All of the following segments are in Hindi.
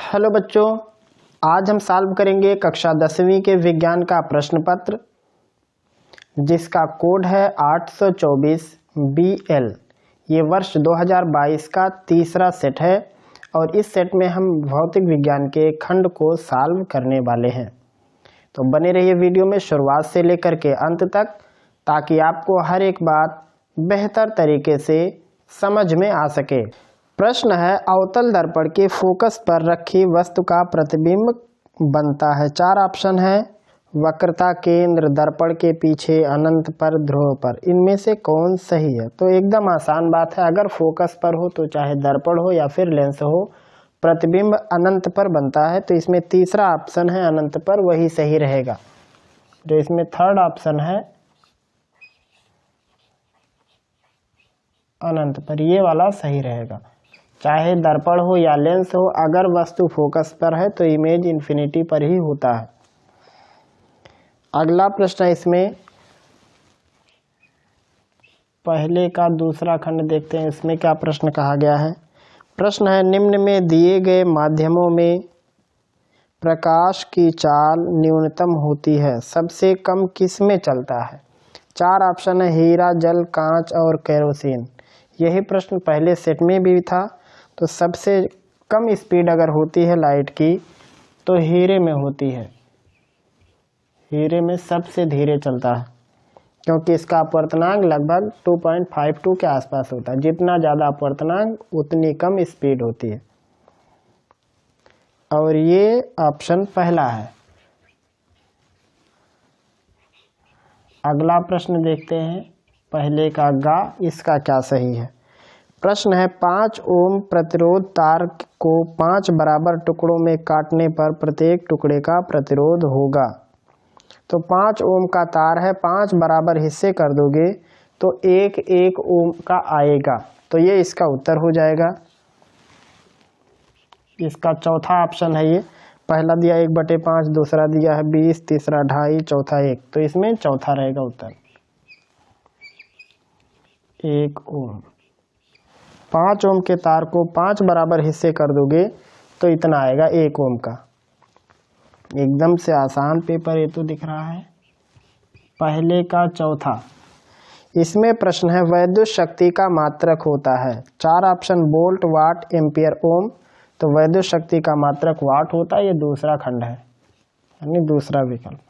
हेलो बच्चों, आज हम सॉल्व करेंगे कक्षा 10वीं के विज्ञान का प्रश्न पत्र जिसका कोड है 824 BL। ये वर्ष 2022 का तीसरा सेट है और इस सेट में हम भौतिक विज्ञान के खंड को सॉल्व करने वाले हैं। तो बने रहिए वीडियो में शुरुआत से लेकर के अंत तक, ताकि आपको हर एक बात बेहतर तरीके से समझ में आ सके। प्रश्न है, अवतल दर्पण के फोकस पर रखी वस्तु का प्रतिबिंब बनता है। 4 ऑप्शन है। वक्रता, केंद्र, दर्पण के पीछे, अनंत पर, ध्रुव पर। इनमें से कौन सही है? तो एकदम आसान बात है, अगर फोकस पर हो तो चाहे दर्पण हो या फिर लेंस हो, प्रतिबिंब अनंत पर बनता है। तो इसमें तीसरा ऑप्शन है अनंत पर, वही सही रहेगा। जो इसमें थर्ड ऑप्शन है अनंत पर, ये वाला सही रहेगा। चाहे दर्पण हो या लेंस हो, अगर वस्तु फोकस पर है तो इमेज इन्फिनिटी पर ही होता है। अगला प्रश्न है, इसमें पहले का दूसरा खंड देखते हैं। इसमें क्या प्रश्न कहा गया है? प्रश्न है, निम्न में दिए गए माध्यमों में प्रकाश की चाल न्यूनतम होती है, सबसे कम किस में चलता है? 4 ऑप्शन है, हीरा, जल, कांच और केरोसिन। यही प्रश्न पहले सेट में भी था। तो सबसे कम स्पीड अगर होती है लाइट की तो हीरे में होती है। हीरे में सबसे धीरे चलता है, क्योंकि इसका अपवर्तनांक लगभग 2.52 के आसपास होता है। जितना ज़्यादा अपवर्तनांक उतनी कम स्पीड होती है, और ये ऑप्शन पहला है। अगला प्रश्न देखते हैं, पहले का गा, इसका क्या सही है? प्रश्न है, 5 ओम प्रतिरोध तार को 5 बराबर टुकड़ों में काटने पर प्रत्येक टुकड़े का प्रतिरोध होगा। तो 5 ओम का तार है, 5 बराबर हिस्से कर दोगे तो 1 ओम का आएगा। तो ये इसका उत्तर हो जाएगा। इसका चौथा ऑप्शन है ये। पहला दिया 1/5, दूसरा दिया है 20, तीसरा 2.5, चौथा 1। तो इसमें चौथा रहेगा उत्तर, 1 ओम। 5 ओम के तार को 5 बराबर हिस्से कर दोगे तो इतना आएगा 1 ओम का। एकदम से आसान पेपर ये तो दिख रहा है। पहले का चौथा। इसमें प्रश्न है, वैद्युत शक्ति का मात्रक होता है। 4 ऑप्शन, वोल्ट, वाट, एम्पियर, ओम। तो वैद्युत शक्ति का मात्रक वाट होता है। ये दूसरा खंड है, यानी दूसरा विकल्प।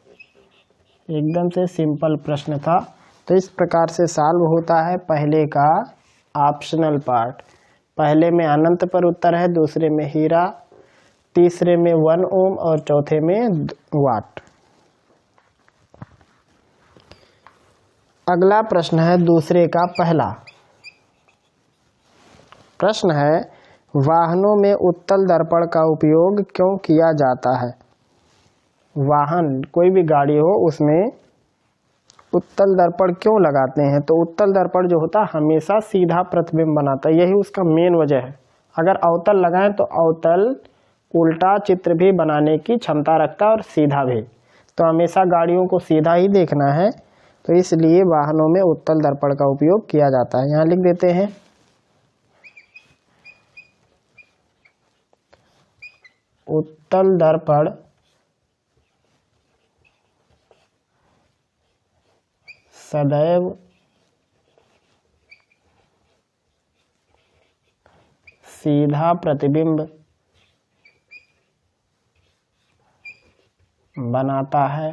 एकदम से सिंपल प्रश्न था। तो इस प्रकार से सॉल्व होता है पहले का ऑप्शनल पार्ट। पहले में अनंत पर उत्तर है, दूसरे में हीरा, तीसरे में 1 ओम और चौथे में वाट। अगला प्रश्न है दूसरे का पहला। प्रश्न है, वाहनों में उत्तल दर्पण का उपयोग क्यों किया जाता है? वाहन, कोई भी गाड़ी हो, उसमें उत्तल दर्पण क्यों लगाते हैं? तो उत्तल दर्पण जो होता है हमेशा सीधा प्रतिबिंब बनाता है, यही उसका मेन वजह है। अगर अवतल लगाएं तो अवतल उल्टा चित्र भी बनाने की क्षमता रखता है और सीधा भी। तो हमेशा गाड़ियों को सीधा ही देखना है, तो इसलिए वाहनों में उत्तल दर्पण का उपयोग किया जाता है। यहाँ लिख देते हैं, उत्तल दर्पण सदैव सीधा प्रतिबिंब बनाता है,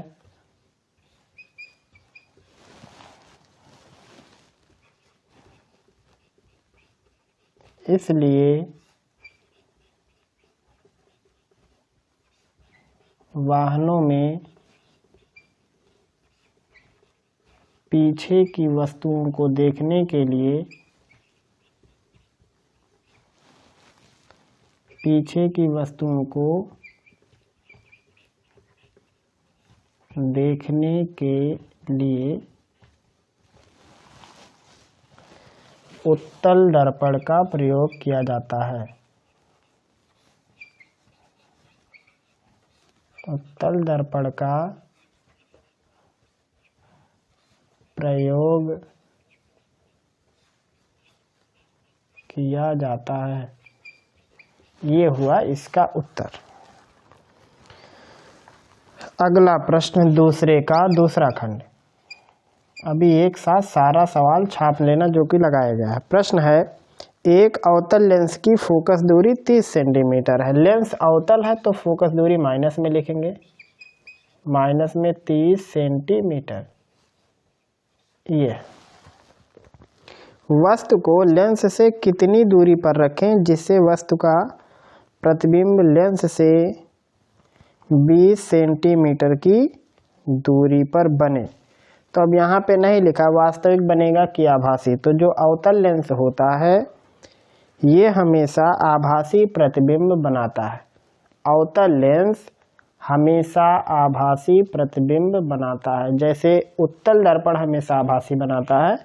इसलिए वाहनों में पीछे की वस्तुओं को देखने के लिए, पीछे की वस्तुओं को देखने के लिए उत्तल दर्पण का प्रयोग किया जाता है। उत्तल दर्पण का प्रयोग किया जाता है, ये हुआ इसका उत्तर। अगला प्रश्न दूसरे का दूसरा खंड। अभी एक साथ सारा सवाल छाप लेना जो कि लगाया गया है। प्रश्न है, एक अवतल लेंस की फोकस दूरी 30 सेंटीमीटर है। लेंस अवतल है तो फोकस दूरी माइनस में लिखेंगे, माइनस में 30 सेंटीमीटर। ये वस्तु को लेंस से कितनी दूरी पर रखें जिससे वस्तु का प्रतिबिंब लेंस से 20 सेंटीमीटर की दूरी पर बने। तो अब यहाँ पे नहीं लिखा वास्तविक बनेगा कि आभासी। तो जो अवतल लेंस होता है ये हमेशा आभासी प्रतिबिंब बनाता है। अवतल लेंस हमेशा आभासी प्रतिबिंब बनाता है। जैसे उत्तल दर्पण हमेशा आभासी बनाता है,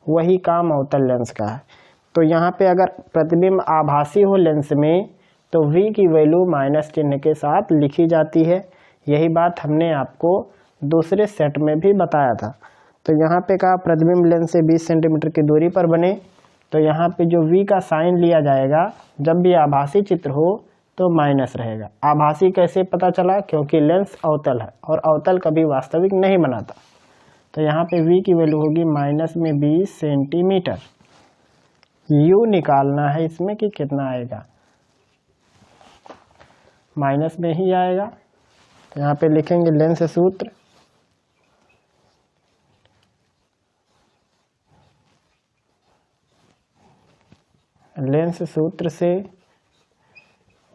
वही काम अवतल लेंस का है। तो यहाँ पे अगर प्रतिबिंब आभासी हो लेंस में तो v की वैल्यू माइनस चिन्ह के साथ लिखी जाती है। यही बात हमने आपको दूसरे सेट में भी बताया था। तो यहाँ पे कहा प्रतिबिंब लेंस से 20 सेंटीमीटर की दूरी पर बने, तो यहाँ पे जो v का साइन लिया जाएगा जब भी आभासी चित्र हो तो माइनस रहेगा। आभासी कैसे पता चला? क्योंकि लेंस अवतल है और अवतल कभी वास्तविक नहीं बनाता। तो यहाँ पे v की वैल्यू होगी माइनस में 20 सेंटीमीटर। u निकालना है इसमें कि कितना आएगा, माइनस में ही आएगा। तो यहाँ पे लिखेंगे लेंस सूत्र, लेंस सूत्र से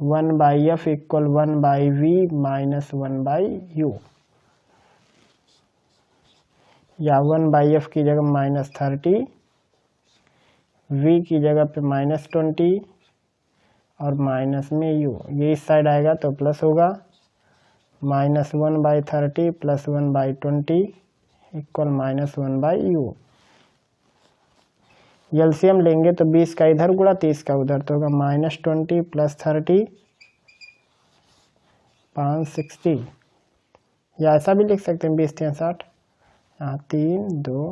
1/f equal 1/v minus 1/u, या 1/f की जगह -30, v की जगह पे -20 और माइनस में u। ये इस साइड आएगा तो प्लस होगा, -1/30 प्लस 1/20 इक्वल -1/u। एलसीएम लेंगे तो 20 का इधर गुणा 30 का उधर, तो होगा -20 प्लस 30 560, या ऐसा भी लिख सकते हैं 20 3 60, यहाँ 3 2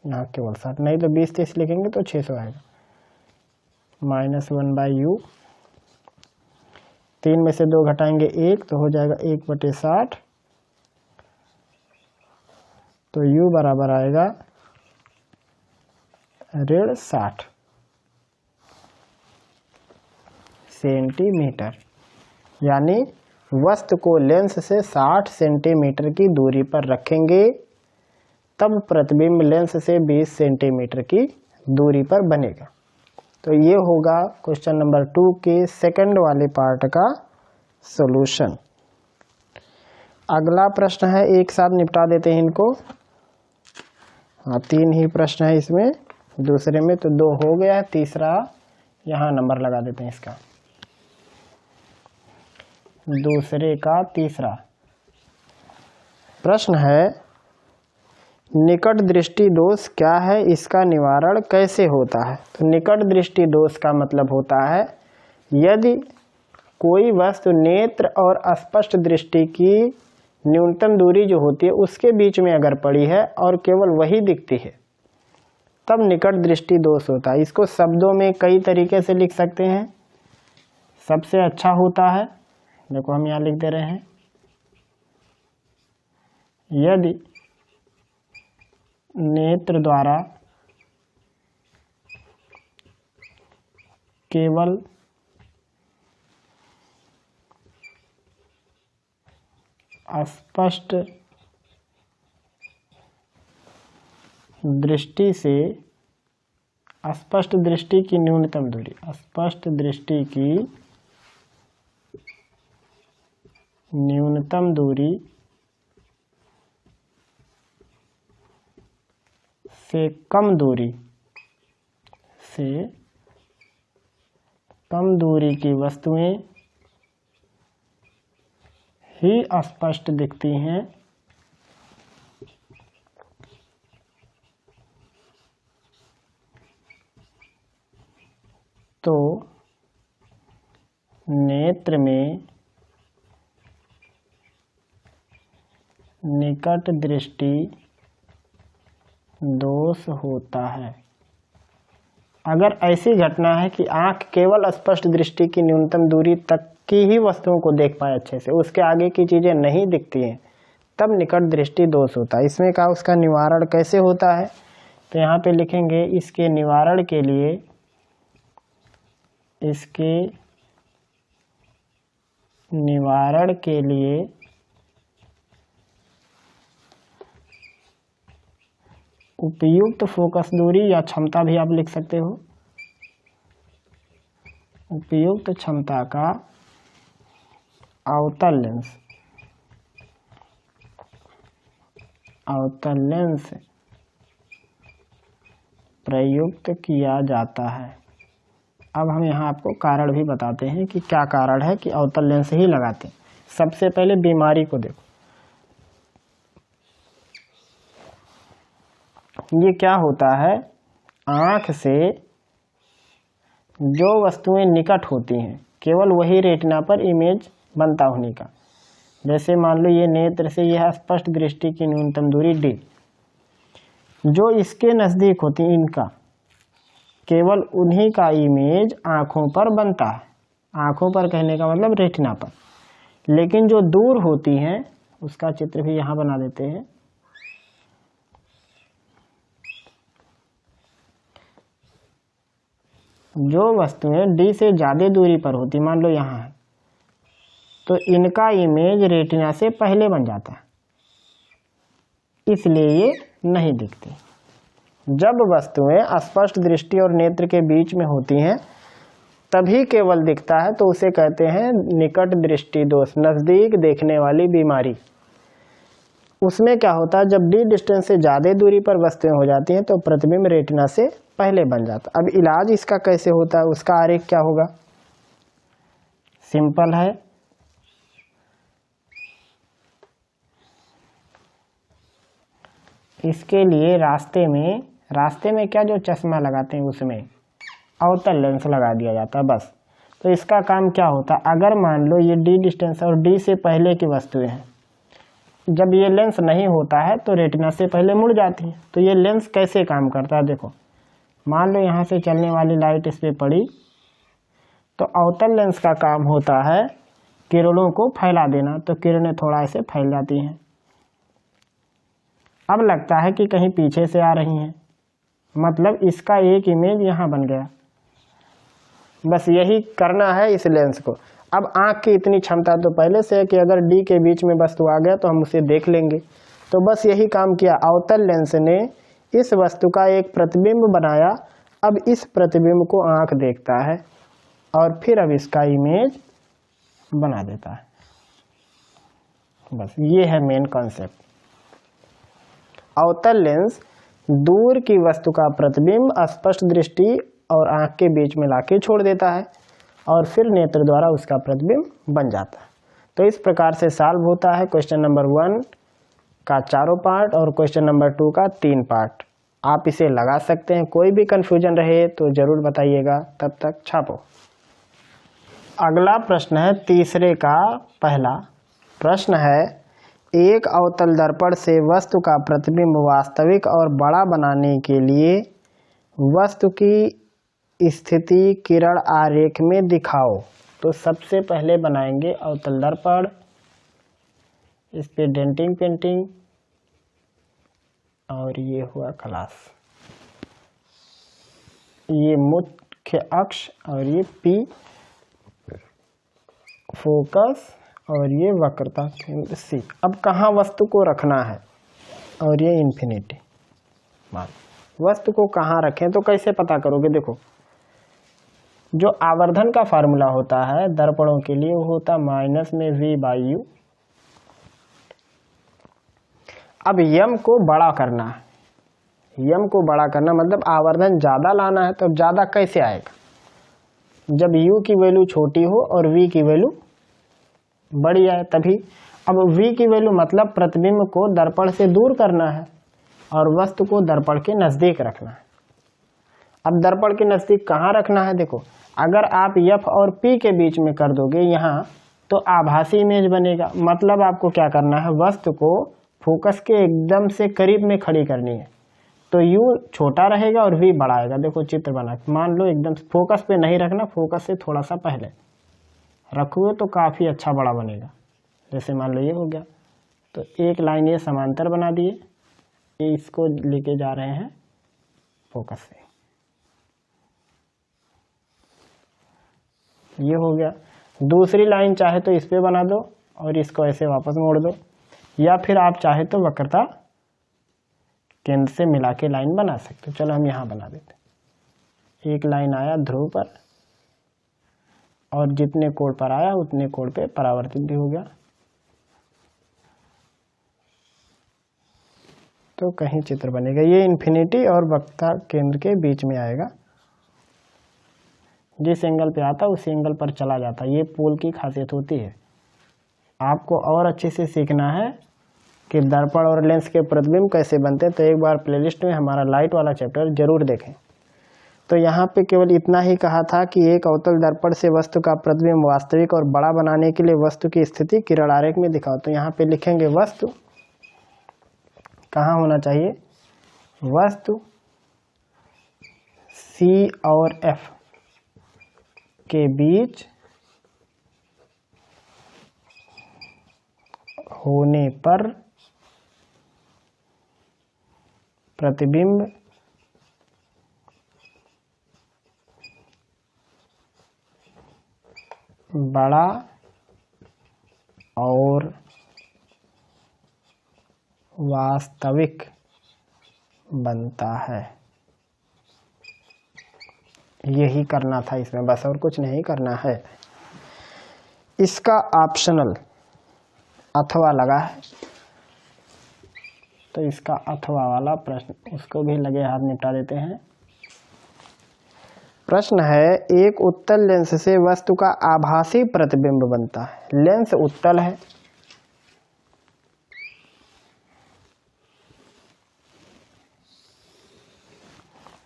यहाँ केवल 60, नहीं तो 20 30 लिखेंगे तो 600 आएगा, -1/u। 3 में से 2 घटाएंगे 1 तो हो जाएगा 1/60, तो u बराबर आएगा 60 सेंटीमीटर। यानी वस्तु को लेंस से 60 सेंटीमीटर की दूरी पर रखेंगे तब प्रतिबिंब लेंस से 20 सेंटीमीटर की दूरी पर बनेगा। तो ये होगा क्वेश्चन नंबर 2 के सेकंड वाले पार्ट का सॉल्यूशन। अगला प्रश्न है, एक साथ निपटा देते हैं इनको। हाँ, 3 ही प्रश्न है इसमें, दूसरे में तो 2 हो गया है, तीसरा यहाँ नंबर लगा देते हैं इसका। दूसरे का तीसरा प्रश्न है, निकट दृष्टि दोष क्या है, इसका निवारण कैसे होता है। तो निकट दृष्टि दोष का मतलब होता है यदि कोई वस्तु नेत्र और स्पष्ट दृष्टि की न्यूनतम दूरी जो होती है उसके बीच में अगर पड़ी है और केवल वही दिखती है तब निकट दृष्टि दोष होता है। इसको शब्दों में कई तरीके से लिख सकते हैं। सबसे अच्छा होता है, देखो हम यहाँ लिख दे रहे हैं, यदि नेत्र द्वारा केवल स्पष्ट दृष्टि से, स्पष्ट दृष्टि की न्यूनतम दूरी, स्पष्ट दृष्टि की न्यूनतम दूरी से कम दूरी की वस्तुएं ही अस्पष्ट दिखती हैं, तो नेत्र में निकट दृष्टि दोष होता है। अगर ऐसी घटना है कि आंख केवल स्पष्ट दृष्टि की न्यूनतम दूरी तक की ही वस्तुओं को देख पाए अच्छे से, उसके आगे की चीजें नहीं दिखती हैं, तब निकट दृष्टि दोष होता है। इसमें कहा उसका निवारण कैसे होता है, तो यहाँ पे लिखेंगे इसके निवारण के लिए, इसके निवारण के लिए उपयुक्त फोकस दूरी या क्षमता भी आप लिख सकते हो, उपयुक्त क्षमता का अवतल लेंस प्रयुक्त किया जाता है। अब हम यहाँ आपको कारण भी बताते हैं कि क्या कारण है कि अवतल लेंस ही लगाते हैं। सबसे पहले बीमारी को देखो, ये क्या होता है, आँख से जो वस्तुएं निकट होती हैं केवल वही रेटिना पर इमेज बनता होने का। जैसे मान लो ये नेत्र से यह स्पष्ट दृष्टि की न्यूनतम दूरी d, जो इसके नज़दीक होती है इनका केवल उन्हीं का इमेज आँखों पर बनता है। आँखों पर कहने का मतलब रेटिना पर, लेकिन जो दूर होती हैं उसका चित्र भी यहाँ बना देते हैं। जो वस्तुएं d से ज़्यादा दूरी पर होती, मान लो यहाँ है, तो इनका इमेज रेटिना से पहले बन जाता है, इसलिए ये नहीं दिखती। जब वस्तुएं स्पष्ट दृष्टि और नेत्र के बीच में होती हैं तभी केवल दिखता है, तो उसे कहते हैं निकट दृष्टि दोष, नज़दीक देखने वाली बीमारी। उसमें क्या होता है, जब d डिस्टेंस से ज़्यादा दूरी पर वस्तुएं हो जाती हैं तो प्रतिबिंब रेटिना से पहले बन जाता। अब इलाज इसका कैसे होता है, उसका आरेख क्या होगा, सिंपल है। इसके लिए रास्ते में क्या जो चश्मा लगाते हैं उसमें अवतल लेंस लगा दिया जाता है बस। तो इसका काम क्या होता है, अगर मान लो ये d डिस्टेंस और d से पहले की वस्तुएं हैं, जब ये लेंस नहीं होता है तो रेटिना से पहले मुड़ जाती है। तो ये लेंस कैसे काम करता है, देखो मान लो यहाँ से चलने वाली लाइट इस पे पड़ी, तो अवतल लेंस का काम होता है किरणों को फैला देना, तो किरणें थोड़ा ऐसे फैल जाती हैं। अब लगता है कि कहीं पीछे से आ रही हैं, मतलब इसका एक इमेज यहाँ बन गया। बस यही करना है इस लेंस को। अब आँख की इतनी क्षमता तो पहले से है कि अगर d के बीच में वस्तु आ गया तो हम उसे देख लेंगे। तो बस यही काम किया, अवतल लेंस ने इस वस्तु का एक प्रतिबिंब बनाया। अब इस प्रतिबिंब को आँख देखता है और फिर अब इसका इमेज बना देता है। बस ये है मेन कॉन्सेप्ट। अवतल लेंस दूर की वस्तु का प्रतिबिंब स्पष्ट दृष्टि और आँख के बीच में लाके छोड़ देता है और फिर नेत्र द्वारा उसका प्रतिबिंब बन जाता है। तो इस प्रकार से सॉल्व होता है क्वेश्चन नंबर 1 का 4 पार्ट और क्वेश्चन नंबर 2 का 3 पार्ट। आप इसे लगा सकते हैं, कोई भी कन्फ्यूजन रहे तो ज़रूर बताइएगा। तब तक छापो। अगला प्रश्न है तीसरे का पहला प्रश्न है, एक अवतल दर्पण से वस्तु का प्रतिबिंब वास्तविक और बड़ा बनाने के लिए वस्तु की स्थिति किरण आरेख में दिखाओ। तो सबसे पहले बनाएंगे अवतल दर्पण, इस पे डेंटिंग पेंटिंग और ये हुआ क्लास, ये मुख्य अक्ष और ये P फोकस और ये वक्रता केंद्र C। अब कहाँ वस्तु को रखना है और ये इन्फिनिटी मान, वस्तु को कहाँ रखें तो कैसे पता करोगे, देखो जो आवर्धन का फार्मूला होता है दर्पणों के लिए वो होता माइनस में v/u। अब यम को बड़ा करना है, यम को बड़ा करना मतलब आवर्धन ज़्यादा लाना है। तो ज़्यादा कैसे आएगा, जब u की वैल्यू छोटी हो और v की वैल्यू बड़ी आए तभी। अब v की वैल्यू मतलब प्रतिबिंब को दर्पण से दूर करना है और वस्तु को दर्पण के नज़दीक रखना है। अब दर्पण के नज़दीक कहाँ रखना है, देखो अगर आप f और p के बीच में कर दोगे यहाँ तो आभासी इमेज बनेगा। मतलब आपको क्या करना है, वस्तु को फोकस के एकदम से करीब में खड़ी करनी है। तो U छोटा रहेगा और V बड़ा आएगा। देखो चित्र बना, मान लो एकदम फोकस पे नहीं रखना, फोकस से थोड़ा सा पहले रखोगे तो काफ़ी अच्छा बड़ा बनेगा। जैसे मान लो ये हो गया, तो एक लाइन ये समांतर बना दिए, ये इसको लेके जा रहे हैं फोकस से, ये हो गया। दूसरी लाइन चाहे तो इस पे बना दो और इसको ऐसे वापस मोड़ दो, या फिर आप चाहे तो वक्रता केंद्र से मिला के लाइन बना सकते हो। चलो हम यहाँ बना देते हैं। एक लाइन आया ध्रुव पर और जितने कोण पर आया उतने कोण पे परावर्तित भी हो गया। तो कहीं चित्र बनेगा, ये इन्फिनिटी और वक्रता केंद्र के बीच में आएगा। जिस एंगल पे आता उस एंगल पर चला जाता, ये पोल की खासियत होती है। आपको और अच्छे से सीखना है कि दर्पण और लेंस के प्रतिबिंब कैसे बनते हैं, तो एक बार प्लेलिस्ट में हमारा लाइट वाला चैप्टर जरूर देखें। तो यहाँ पे केवल इतना ही कहा था कि एक अवतल दर्पण से वस्तु का प्रतिबिंब वास्तविक और बड़ा बनाने के लिए वस्तु की स्थिति किरण आरेख में दिखाओ। तो यहाँ पे लिखेंगे वस्तु कहाँ होना चाहिए, वस्तु C और F के बीच होने पर प्रतिबिंब बड़ा और वास्तविक बनता है। यही करना था इसमें, बस और कुछ नहीं करना है। इसका ऑप्शनल अथवा लगा है, तो इसका अथवा वाला प्रश्न उसको भी लगे हाथ निपटा देते हैं। प्रश्न है, एक उत्तल लेंस से वस्तु का आभासी प्रतिबिंब बनता है। लेंस उत्तल है,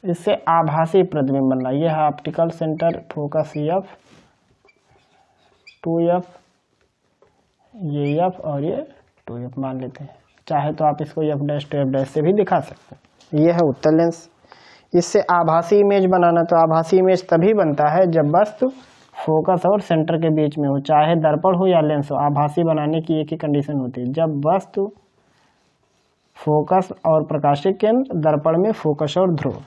इससे आभासी प्रतिबिंब बनना। यह है optical centre, focus F, 2F, ये F और ये 2F मान लेते हैं। चाहे तो आप इसको F' to F' से भी दिखा सकते हैं। यह है उत्तल लेंस। इससे आभासी इमेज बनाना, तो आभासी इमेज तभी बनता है जब वस्तु फोकस और सेंटर के बीच में हो, चाहे दर्पण हो या लेंस हो। आभासी बनाने की एक ही कंडीशन होती है, जब वस्तु फोकस और प्रकाशिक केंद्र दर्पण में फोकस और ध्रुव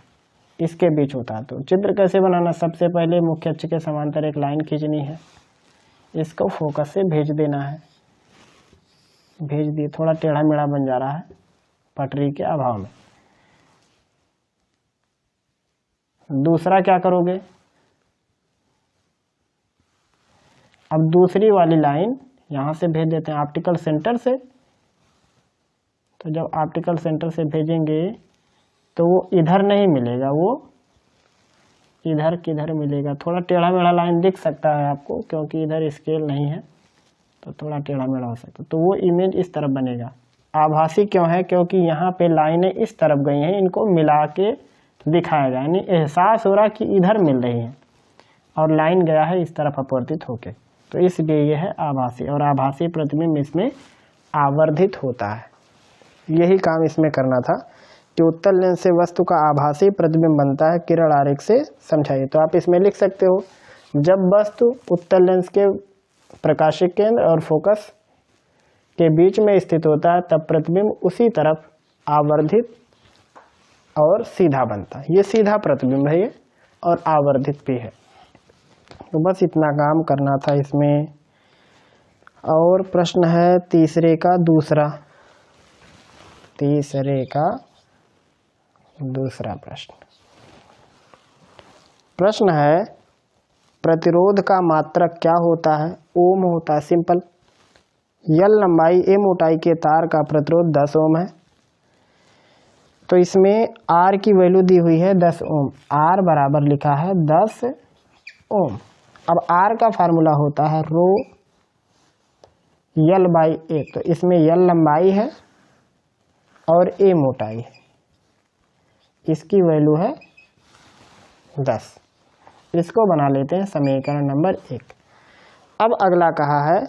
इसके बीच होता है। तो चित्र कैसे बनाना, सबसे पहले मुख्य अक्ष के समांतर एक लाइन खींचनी है, इसको फोकस से भेज देना है। भेज दिए, थोड़ा टेढ़ा मेढ़ा बन जा रहा है पटरी के अभाव में। दूसरा क्या करोगे, अब दूसरी वाली लाइन यहां से भेज देते हैं ऑप्टिकल सेंटर से। तो जब ऑप्टिकल सेंटर से भेजेंगे तो वो इधर नहीं मिलेगा, वो इधर किधर मिलेगा। थोड़ा टेढ़ा मेढ़ा लाइन दिख सकता है आपको, क्योंकि इधर स्केल नहीं है तो थोड़ा टेढ़ा मेढ़ा हो सकता है। तो वो इमेज इस तरफ बनेगा। आभासी क्यों है, क्योंकि यहाँ पे लाइनें इस तरफ गई हैं, इनको मिला के दिखाया गया, यानी एहसास हो रहा कि इधर मिल रही है और लाइन गया है इस तरफ अपवर्तित होके, तो इसलिए यह है आभासी। और आभासी प्रतिबिंब इसमें आवर्धित होता है। यही काम इसमें करना था कि उत्तल लेंस से वस्तु का आभासी प्रतिबिंब बनता है, किरण आरेख से समझाइए। तो आप इसमें लिख सकते हो, जब वस्तु उत्तल लेंस के प्रकाशिक केंद्र और फोकस के बीच में स्थित होता है तब प्रतिबिंब उसी तरफ आवर्धित और सीधा बनता है। ये सीधा प्रतिबिंब है ये, और आवर्धित भी है। तो बस इतना काम करना था इसमें। और प्रश्न है तीसरे का दूसरा प्रश्न है, प्रतिरोध का मात्रक क्या होता है। ओम होता है, सिंपल। यल लंबाई ए मोटाई के तार का प्रतिरोध 10 ओम है। तो इसमें R की वैल्यू दी हुई है 10 ओम, R बराबर लिखा है 10 ओम। अब R का फार्मूला होता है रो यल बाई ए। तो इसमें यल लंबाई है और ए मोटाई है, इसकी वैल्यू है 10। इसको बना लेते हैं समीकरण नंबर 1। अब अगला कहा है,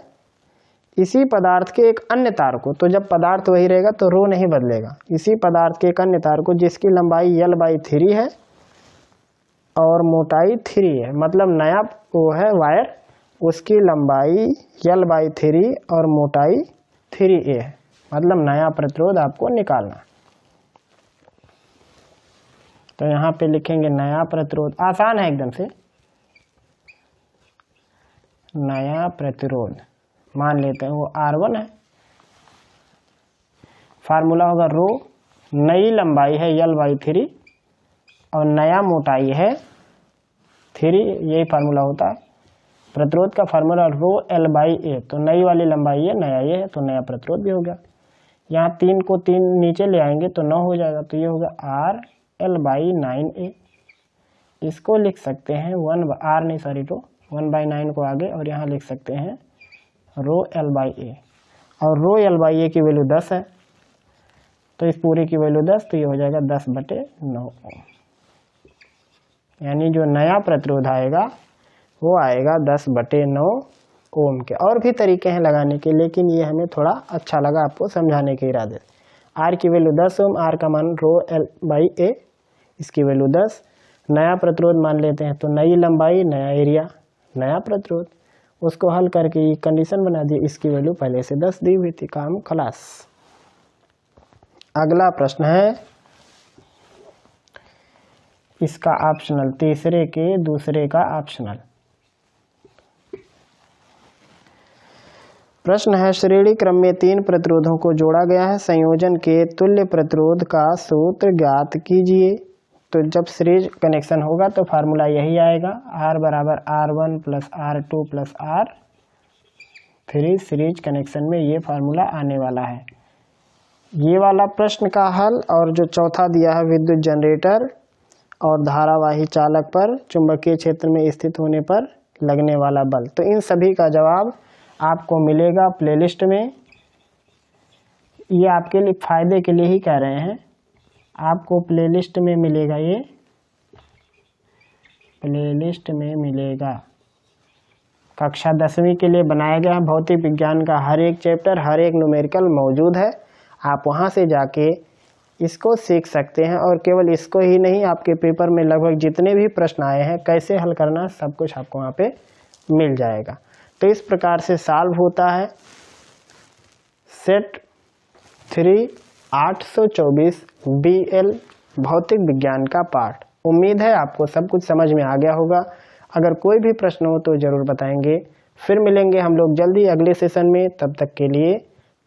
इसी पदार्थ के एक अन्य तार को, तो जब पदार्थ वही रहेगा तो रो नहीं बदलेगा, इसी पदार्थ के एक अन्य तार को जिसकी लंबाई L/3 है और मोटाई 3 है, मतलब नया वो है वायर, उसकी लंबाई L/3 और मोटाई 3a है, मतलब नया प्रतिरोध आपको निकालना। तो यहाँ पे लिखेंगे नया प्रतिरोध, आसान है एकदम से। नया प्रतिरोध मान लेते हैं वो R1 है, फार्मूला होगा रो, नई लंबाई है L/3 और नया मोटाई है 3, यही फार्मूला होता है। प्रतिरोध का फार्मूला रो L/A, तो नई वाली लंबाई है, नया ये है, तो नया प्रतिरोध भी हो गया। यहाँ 3 को 3 नीचे ले आएंगे तो 9 हो जाएगा, तो ये होगा RL/9A। इसको लिख सकते हैं रो 1/9 को आगे, और यहाँ लिख सकते हैं रो L/A, और रो L/A की वैल्यू 10 है, तो इस पूरे की वैल्यू 10, तो ये हो जाएगा 10/9 ओम। यानी जो नया प्रतिरोध आएगा वो आएगा 10/9 ओम के। और भी तरीके हैं लगाने के, लेकिन ये हमें थोड़ा अच्छा लगा आपको समझाने के इरादे। R की वैल्यू 10 ओम, R का मान रो L/A, इसकी वैल्यू 10। नया प्रतिरोध मान लेते हैं, तो नई लंबाई, नया एरिया, नया प्रतिरोध, उसको हल करके ये कंडीशन बना दी, इसकी वैल्यू पहले से 10 दी हुई थी, काम खलास। अगला प्रश्न है इसका ऑप्शनल, तीसरे के दूसरे का ऑप्शनल। प्रश्न है श्रेणी क्रम में 3 प्रतिरोधों को जोड़ा गया है, संयोजन के तुल्य प्रतिरोध का सूत्र ज्ञात कीजिए। तो जब सीरीज कनेक्शन होगा तो फार्मूला यही आएगा, R = R1 + R2 + R3। Series connection में ये फार्मूला आने वाला है। ये वाला प्रश्न का हल, और जो चौथा दिया है विद्युत जनरेटर और धारावाही चालक पर चुंबकीय क्षेत्र में स्थित होने पर लगने वाला बल, तो इन सभी का जवाब आपको मिलेगा प्लेलिस्ट में। ये आपके लिए फायदे के लिए ही कह रहे हैं, आपको प्लेलिस्ट में मिलेगा, ये प्लेलिस्ट में मिलेगा। कक्षा 10वीं के लिए बनाया गया है, भौतिक विज्ञान का हर एक चैप्टर, हर एक न्यूमेरिकल मौजूद है। आप वहां से जाके इसको सीख सकते हैं, और केवल इसको ही नहीं, आपके पेपर में लगभग जितने भी प्रश्न आए हैं, कैसे हल करना, सब कुछ आपको वहाँ पे मिल जाएगा। तो इस प्रकार से सॉल्व होता है सेट 3 824 BL भौतिक विज्ञान का पाठ। उम्मीद है आपको सब कुछ समझ में आ गया होगा। अगर कोई भी प्रश्न हो तो ज़रूर बताएंगे। फिर मिलेंगे हम लोग जल्दी अगले सेशन में। तब तक के लिए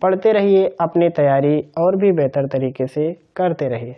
पढ़ते रहिए, अपनी तैयारी और भी बेहतर तरीके से करते रहिए।